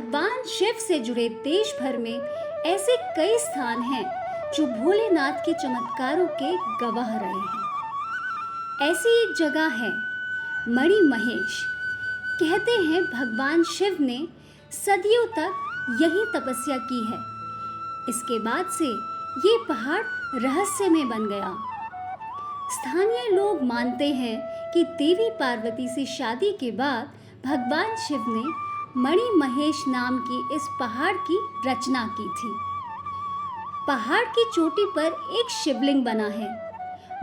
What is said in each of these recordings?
भगवान शिव से जुड़े देश भर में ऐसे कई स्थान हैं जो भोलेनाथ के चमत्कारों के गवाह रहे हैं। ऐसी एक जगह है मणि महेश। कहते हैं भगवान शिव ने सदियों तक यहीं तपस्या की है। इसके बाद से ये पहाड़ रहस्यमय बन गया। स्थानीय लोग मानते हैं कि देवी पार्वती से शादी के बाद भगवान शिव ने मणि महेश नाम की इस पहाड़ की रचना की थी। पहाड़ की चोटी पर एक शिवलिंग बना है।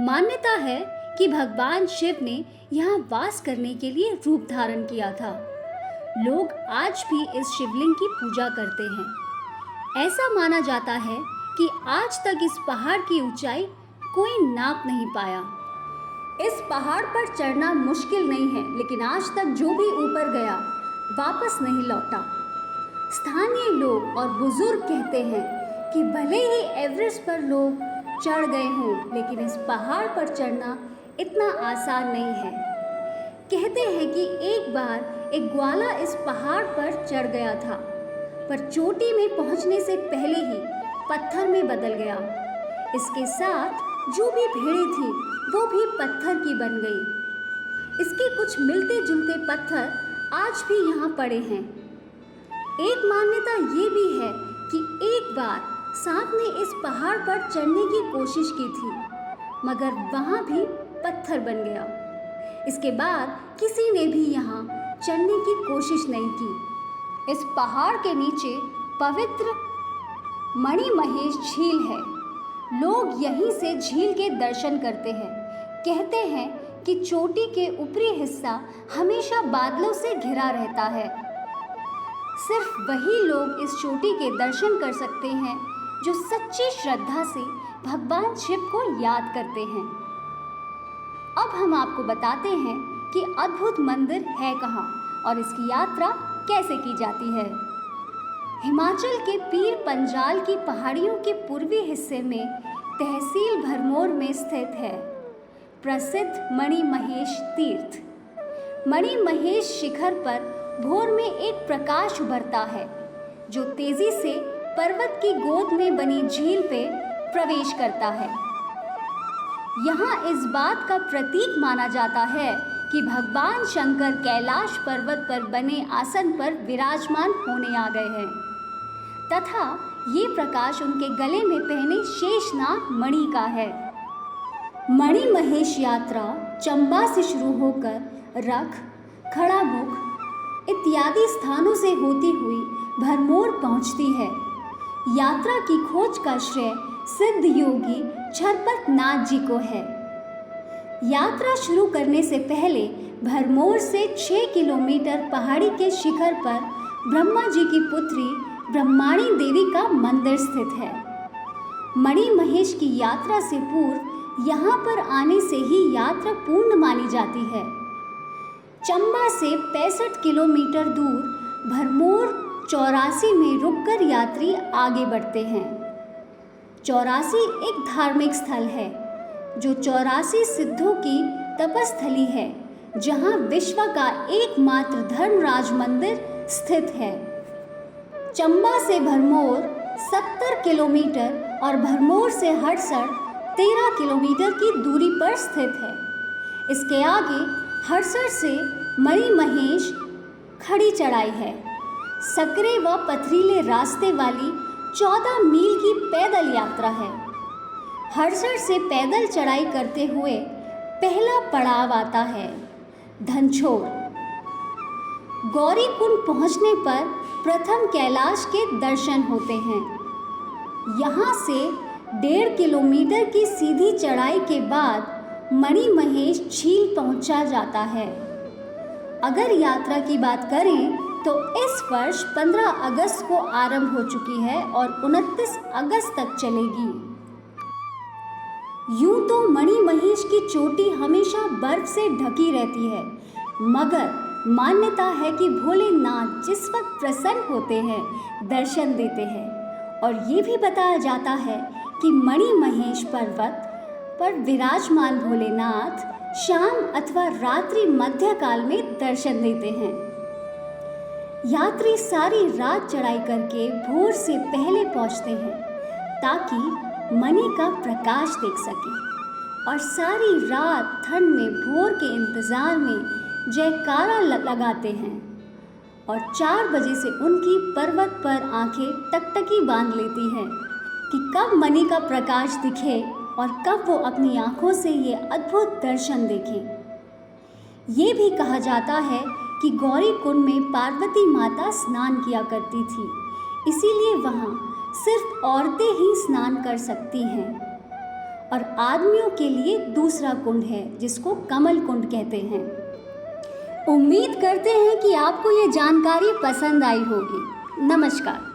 मान्यता है कि भगवान शिव ने यहाँ वास करने के लिए रूप धारण किया था। लोग आज भी इस शिवलिंग की पूजा करते हैं। ऐसा माना जाता है कि आज तक इस पहाड़ की ऊंचाई कोई नाप नहीं पाया। इस पहाड़ पर चढ़ना मुश्किल नहीं है, लेकिन आज तक जो भी ऊपर गया वापस नहीं लौटा। स्थानीय लोग और बुजुर्ग कहते हैं कि भले ही एवरेस्ट पर लोग चढ़ गए हों, लेकिन इस पहाड़ पर चढ़ना इतना आसान नहीं है। कहते हैं कि एक बार एक ग्वाला इस पहाड़ पर चढ़ गया था, पर चोटी में पहुंचने से पहले ही पत्थर में बदल गया। इसके साथ जो भी भेड़ें थी वो भी पत्थर की बन गई। इसके कुछ मिलते जुलते पत्थर आज भी यहाँ पड़े हैं। एक मान्यता ये भी है कि एक बार सांप ने इस पहाड़ पर चढ़ने की कोशिश की थी, मगर वहाँ भी पत्थर बन गया। इसके बाद किसी ने भी यहाँ चढ़ने की कोशिश नहीं की। इस पहाड़ के नीचे पवित्र मणि महेश झील है। लोग यहीं से झील के दर्शन करते हैं। कहते हैं कि चोटी के ऊपरी हिस्सा हमेशा बादलों से घिरा रहता है। सिर्फ वही लोग इस चोटी के दर्शन कर सकते हैं जो सच्ची श्रद्धा से भगवान शिव को याद करते हैं। अब हम आपको बताते हैं कि अद्भुत मंदिर है कहाँ और इसकी यात्रा कैसे की जाती है। हिमाचल के पीर पंजाल की पहाड़ियों के पूर्वी हिस्से में तहसील भरमौर में स्थित है प्रसिद्ध मणि महेश तीर्थ। मणि महेश शिखर पर भोर में एक प्रकाश उभरता है जो तेजी से पर्वत की गोद में बनी झील पे प्रवेश करता है। यहाँ इस बात का प्रतीक माना जाता है कि भगवान शंकर कैलाश पर्वत पर बने आसन पर विराजमान होने आ गए हैं तथा ये प्रकाश उनके गले में पहने शेषनाग मणि का है। मणि महेश यात्रा चंबा से शुरू होकर रख, खड़ामुख इत्यादि स्थानों से होती हुई भरमौर पहुंचती है। यात्रा की खोज का श्रेय सिद्ध योगी छरपत नाथ जी को है। यात्रा शुरू करने से पहले भरमौर से 6 किलोमीटर पहाड़ी के शिखर पर ब्रह्मा जी की पुत्री ब्रह्माणी देवी का मंदिर स्थित है। मणि महेश की यात्रा से पूर्व यहाँ पर आने से ही यात्रा पूर्ण मानी जाती है। चंबा से 65 किलोमीटर दूर भरमौर 84 में रुककर यात्री आगे बढ़ते हैं। 84 एक धार्मिक स्थल है जो 84 सिद्धों की तपस्थली है, जहाँ विश्व का एकमात्र धर्मराज मंदिर स्थित है। चंबा से भरमौर 70 किलोमीटर और भरमौर से हड़सर 13 किलोमीटर की दूरी पर स्थित है। इसके आगे हड़सर से मणि महेश खड़ी चढ़ाई है। सकरे व पथरीले रास्ते वाली 14 मील की पैदल यात्रा है। हड़सर से पैदल चढ़ाई करते हुए पहला पड़ाव आता है धनछोड़। गौरीकुंड पहुंचने पर प्रथम कैलाश के दर्शन होते हैं। यहाँ से 1.5 किलोमीटर की सीधी चढ़ाई के बाद मणि महेश झील पहुंचा जाता है। अगर यात्रा की बात करें तो इस वर्ष 15 अगस्त को आरंभ हो चुकी है और 29 अगस्त तक चलेगी। यूं तो मणि महेश की चोटी हमेशा बर्फ से ढकी रहती है, मगर मान्यता है कि भोलेनाथ जिस वक्त प्रसन्न होते हैं दर्शन देते हैं। और ये भी बताया जाता है कि मणि महेश पर्वत पर विराजमान भोलेनाथ शाम अथवा रात्रि मध्यकाल में दर्शन देते हैं। यात्री सारी रात चढ़ाई करके भोर से पहले पहुंचते हैं ताकि मणि का प्रकाश देख सकें और सारी रात ठंड में भोर के इंतज़ार में जयकारा लगाते हैं और 4 बजे से उनकी पर्वत पर आंखें टकटकी बांध लेती हैं कि कब मणि का प्रकाश दिखे और कब वो अपनी आंखों से ये अद्भुत दर्शन देखें। ये भी कहा जाता है कि गौरी कुंड में पार्वती माता स्नान किया करती थी, इसीलिए वहाँ सिर्फ औरतें ही स्नान कर सकती हैं और आदमियों के लिए दूसरा कुंड है जिसको कमल कुंड कहते हैं। उम्मीद करते हैं कि आपको ये जानकारी पसंद आई होगी। नमस्कार।